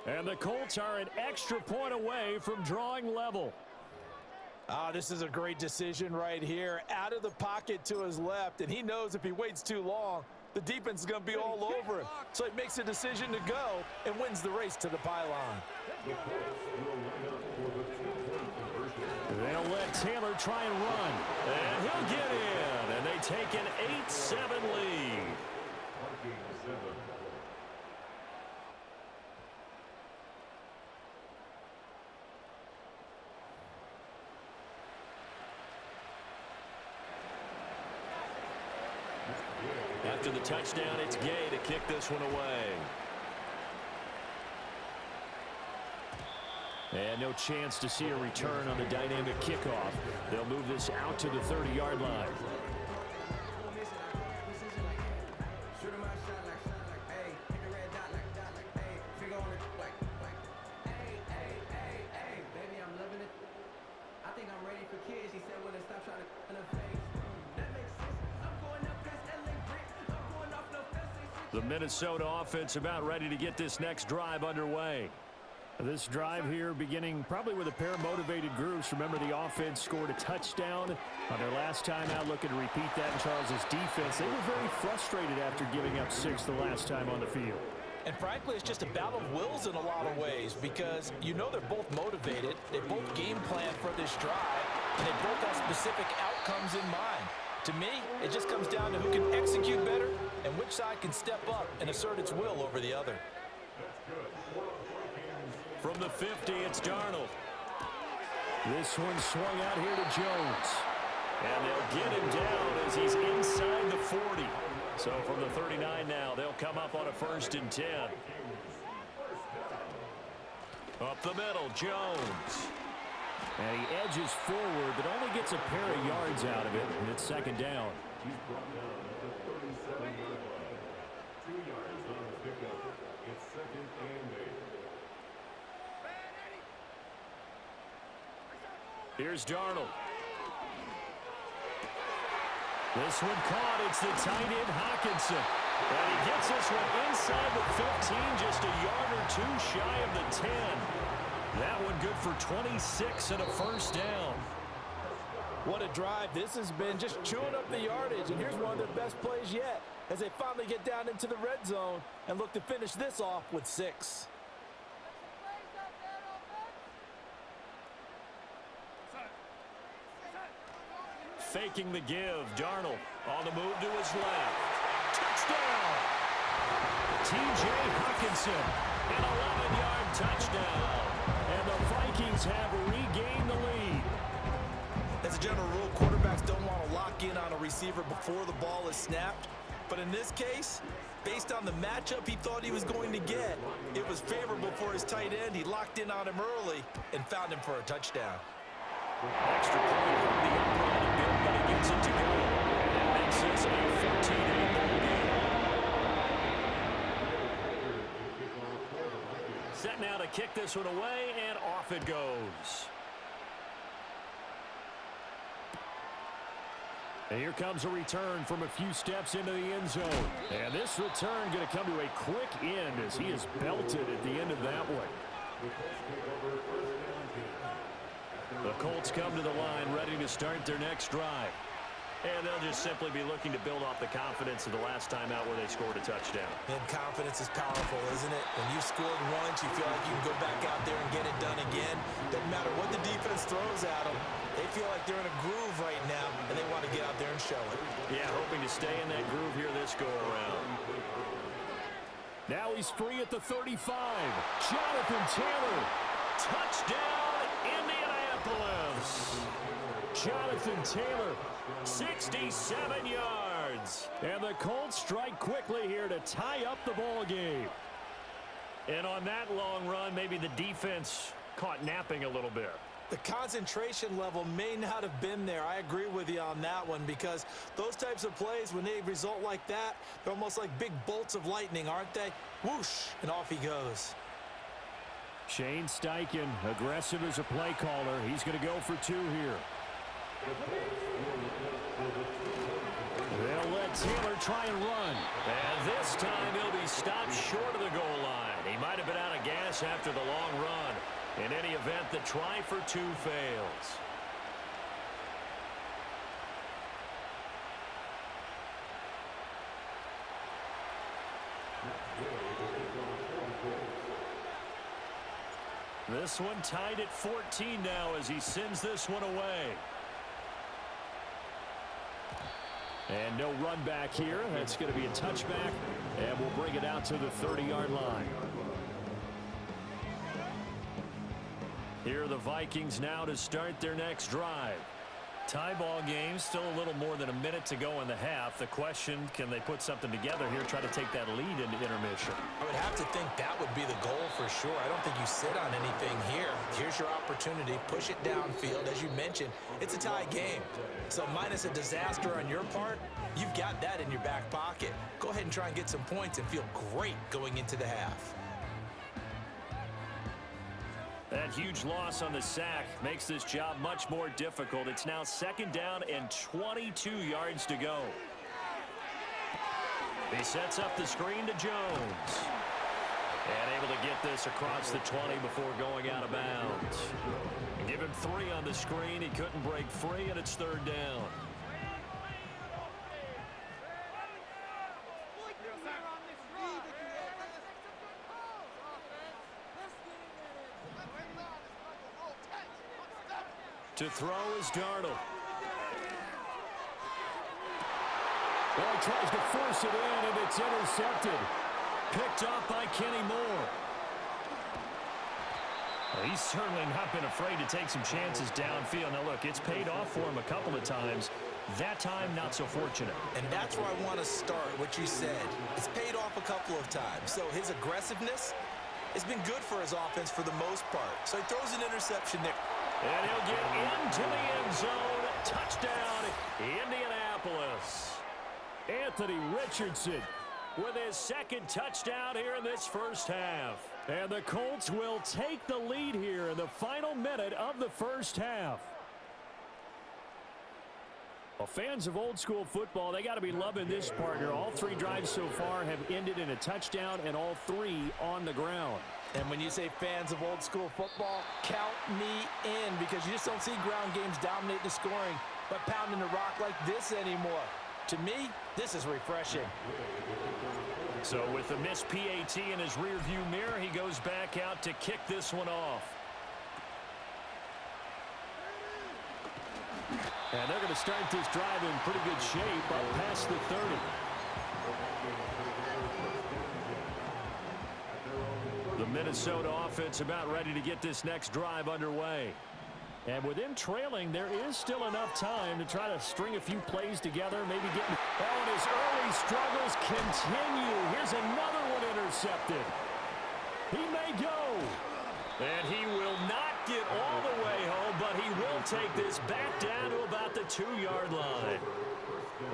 And the Colts are an extra point away from drawing level. This is a great decision right here. Out of the pocket to his left, and he knows if he waits too long, the defense is going to be all over him. So he makes a decision to go and wins the race to the pylon. They'll let Taylor try and run. And he'll get in. And they take an 8-7 lead. After the touchdown, it's Gay to kick this one away. And no chance to see a return on the dynamic kickoff. They'll move this out to the 30-yard line. The Minnesota offense about ready to get this next drive underway. This drive here beginning probably with a pair of motivated groups. Remember, the offense scored a touchdown on their last time out, looking to repeat that in Charles's defense. They were very frustrated after giving up 6 the last time on the field. And frankly, it's just a battle of wills in a lot of ways because you know they're both motivated. They both game plan for this drive, and they both have specific outcomes in mind. To me, it just comes down to who can execute better and which side can step up and assert its will over the other. From the 50, it's Darnold. This one swung out here to Jones. And they'll get him down as he's inside the 40. So from the 39 now, they'll come up on a 1st and 10. Up the middle, Jones. And he edges forward, but only gets a pair of yards out of it, and it's 2nd down. Here's Darnold. This one caught. It's the tight end, Hockenson. And he gets this one inside the 15, just a yard or 2 shy of the 10. That one good for 26 and a 1st down. What a drive this has been, just chewing up the yardage. And here's one of their best plays yet as they finally get down into the red zone and look to finish this off with 6. Faking the give. Darnold on the move to his left. Touchdown! T.J. Hockenson, an 11-yard touchdown. And the Vikings have regained the lead. As a general rule, quarterbacks don't want to lock in on a receiver before the ball is snapped. But in this case, based on the matchup he thought he was going to get, it was favorable for his tight end. He locked in on him early and found him for a touchdown. Extra point from the upright a bit, but he gets it to go. And makes this a 14-8 ball game. Set now to kick this one away, and off it goes. And here comes a return from a few steps into the end zone. And this return going to come to a quick end as he is belted at the end of that one. The Colts come to the line ready to start their next drive. And they'll just simply be looking to build off the confidence of the last time out where they scored a touchdown. And confidence is powerful, isn't it? When you've scored once, you feel like you can go back out there and get it done again. Doesn't matter what the defense throws at them. They feel like they're in a groove right now, and they want to get out there and show it. Yeah, hoping to stay in that groove here this go-around. Now he's free at the 35. Jonathan Taylor. Touchdown, Indianapolis. Jonathan Taylor, 67 yards. And the Colts strike quickly here to tie up the ball game. And on that long run, maybe the defense caught napping a little bit. The concentration level may not have been there. I agree with you on that one because those types of plays, when they result like that, they're almost like big bolts of lightning, aren't they? Whoosh, and off he goes. Shane Steichen, aggressive as a play caller. He's going to go for 2 here. They'll let Taylor try and run. And this time he'll be stopped short of the goal line. He might have been out of gas after the long run. In any event, the try for two fails. This one tied at 14 now as he sends this one away. And no run back here. That's going to be a touchback, and we'll bring it out to the 30-yard line. Here are the Vikings now to start their next drive. Tie ball game, still a little more than a minute to go in the half. The question, can they put something together here, try to take that lead into intermission? I would have to think that would be the goal for sure. I don't think you sit on anything here. Here's your opportunity. Push it downfield. As you mentioned, it's a tie game. So minus a disaster on your part, you've got that in your back pocket. Go ahead and try and get some points and feel great going into the half. That huge loss on the sack makes this job much more difficult. It's now 2nd down and 22 yards to go. He sets up the screen to Jones. And able to get this across the 20 before going out of bounds. Give him 3 on the screen. He couldn't break free, and it's 3rd down. To throw is Darnold. Well, he tries to force it in, and it's intercepted. Picked off by Kenny Moore. Well, he's certainly not been afraid to take some chances downfield. Now, look, it's paid off for him a couple of times. That time, not so fortunate. And that's where I want to start, what you said. It's paid off a couple of times. So his aggressiveness has been good for his offense for the most part. So he throws an interception there. And he'll get into the end zone. Touchdown, Indianapolis. Anthony Richardson with his 2nd touchdown here in this first half. And the Colts will take the lead here in the final minute of the first half. Well, fans of old school football, they got to be loving this partner. All 3 drives so far have ended in a touchdown, and all 3 on the ground. And when you say fans of old school football, count me in, because you just don't see ground games dominate the scoring by pounding the rock like this anymore. To me, this is refreshing. So with the missed PAT in his rearview mirror, he goes back out to kick this one off. And they're going to start this drive in pretty good shape up past the 30. The Minnesota offense about ready to get this next drive underway. And with him trailing, there is still enough time to try to string a few plays together, maybe get... Oh, and his early struggles continue. Here's another one intercepted. He may go. And he will not get all the way home, but he will take this back down to about the 2-yard line.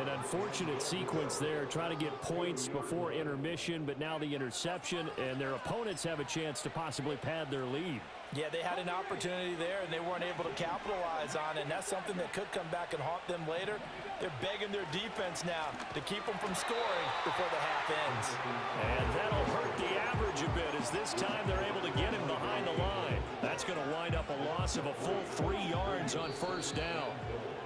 An unfortunate sequence there, trying to get points before intermission, but now the interception, and their opponents have a chance to possibly pad their lead. Yeah, they had an opportunity there, and they weren't able to capitalize on it, and that's something that could come back and haunt them later. They're begging their defense now to keep them from scoring before the half ends. And that'll hurt the average a bit, as this time they're able to get him behind the line. That's going to wind up a loss of a full 3 yards on 1st down.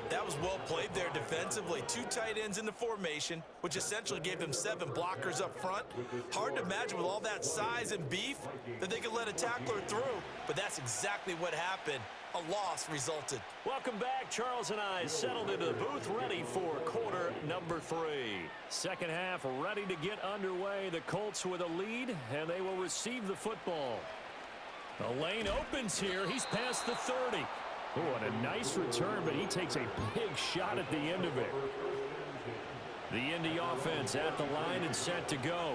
That was well played there defensively. 2 tight ends in the formation, which essentially gave them 7 blockers up front. Hard to imagine with all that size and beef that they could let a tackler through, but that's exactly what happened. A loss resulted. Welcome back. Charles and I settled into the booth, ready for quarter number 3. Second half ready to get underway. The Colts with a lead, and they will receive the football. The lane opens here. He's past the 30. Oh, and a nice return, but he takes a big shot at the end of it. The Indy offense at the line and set to go.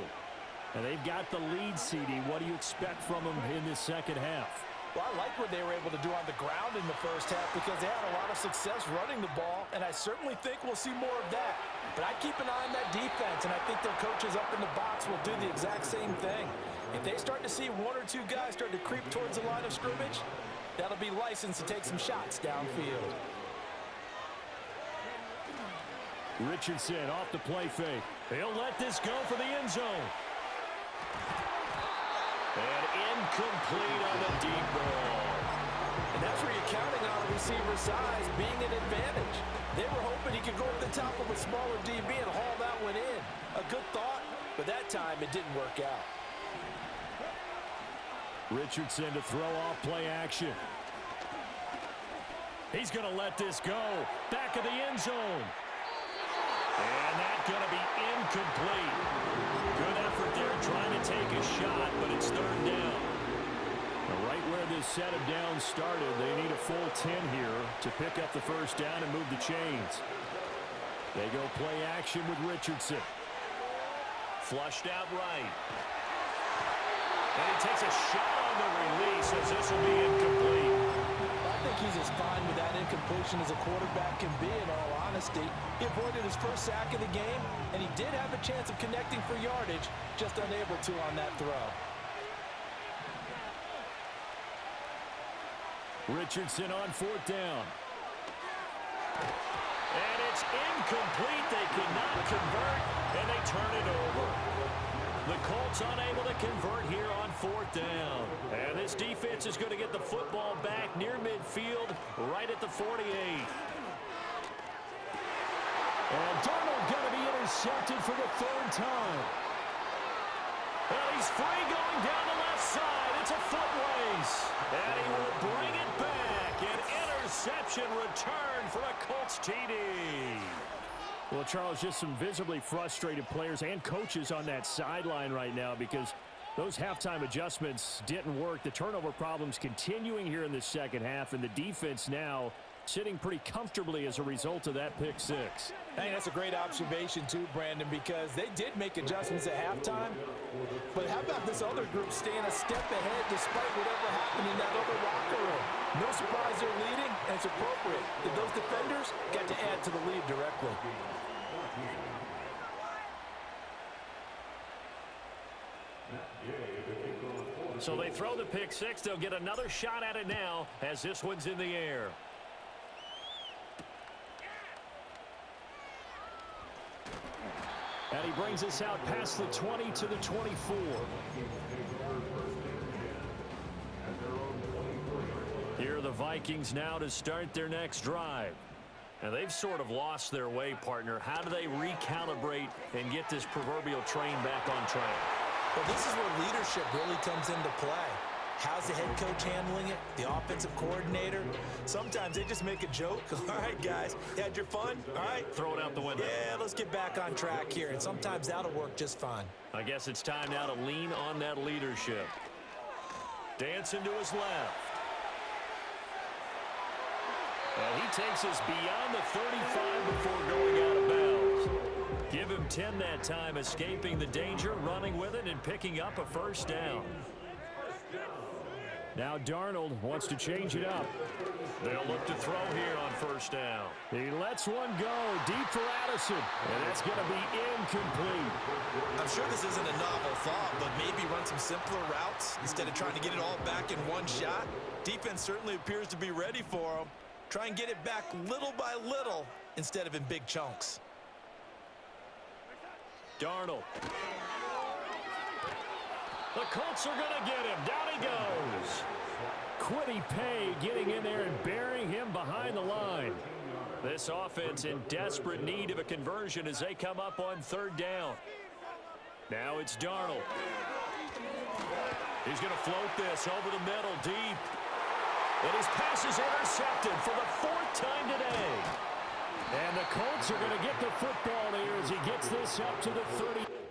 And they've got the lead, CD. What do you expect from them in this second half? Well, I like what they were able to do on the ground in the first half because they had a lot of success running the ball, and I certainly think we'll see more of that. But I keep an eye on that defense, and I think their coaches up in the box will do the exact same thing. If they start to see 1 or 2 guys start to creep towards the line of scrimmage, that'll be licensed to take some shots downfield. Richardson off the play fake. He'll let this go for the end zone. And incomplete on the deep ball. And that's where you're counting on a receiver's size being an advantage. They were hoping he could go over the top of a smaller DB and haul that one in. A good thought, but that time it didn't work out. Richardson to throw off play action. He's going to let this go. Back of the end zone. And that's going to be incomplete. Good effort there trying to take a shot, but it's third down. Now, right where this set of downs started, they need a full 10 here to pick up the first down and move the chains. They go play action with Richardson. Flushed out right. And he takes a shot on the release as this will be incomplete. I think he's as fine with that incompletion as a quarterback can be, in all honesty. He avoided his first sack of the game, and he did have a chance of connecting for yardage, just unable to on that throw. Richardson on fourth down. And it's incomplete. They cannot convert, and they turn it over. The Colts unable to convert here on fourth down. And this defense is going to get the football back near midfield, right at the 48. And Darnold going to be intercepted for the third time. And he's free going down the left side. It's a foot race. And he will bring it back. An interception return for a Colts TD. Well, Charles, just some visibly frustrated players and coaches on that sideline right now because those halftime adjustments didn't work. The turnover problems continuing here in the second half, and the defense now sitting pretty comfortably as a result of that pick six. Hey, that's a great observation too, Brandon, because they did make adjustments at halftime. But how about this other group staying a step ahead despite whatever happened in that other locker room? No surprise they're leading, and it's appropriate that those defenders got to add to the lead directly. So they throw the pick six. They'll get another shot at it now as this one's in the air. And he brings us out past the 20 to the 24. Here are the Vikings now to start their next drive. Now they've sort of lost their way, partner. How do they recalibrate and get this proverbial train back on track? Well, this is where leadership really comes into play. How's the head coach handling it? The offensive coordinator? Sometimes they just make a joke. All right, guys, you had your fun? All right. Throw it out the window. Yeah, let's get back on track here. And sometimes that'll work just fine. I guess it's time now to lean on that leadership. Dancing to his left. And he takes us beyond the 35 before going out of bounds. Give him 10 that time, escaping the danger, running with it, and picking up a first down. Now Darnold wants to change it up. They'll look to throw here on first down. He lets one go deep for Addison, and that's going to be incomplete. I'm sure this isn't a novel thought, but maybe run some simpler routes instead of trying to get it all back in one shot. Defense certainly appears to be ready for him. Try and get it back little by little instead of in big chunks. Darnold. The Colts are going to get him. Down he goes. Quiddy Pay getting in there and burying him behind the line. This offense in desperate need of a conversion as they come up on third down. Now it's Darnold. He's going to float this over the middle deep. And his pass is intercepted for the fourth time today. And the Colts are going to get the football here as he gets this up to the 30.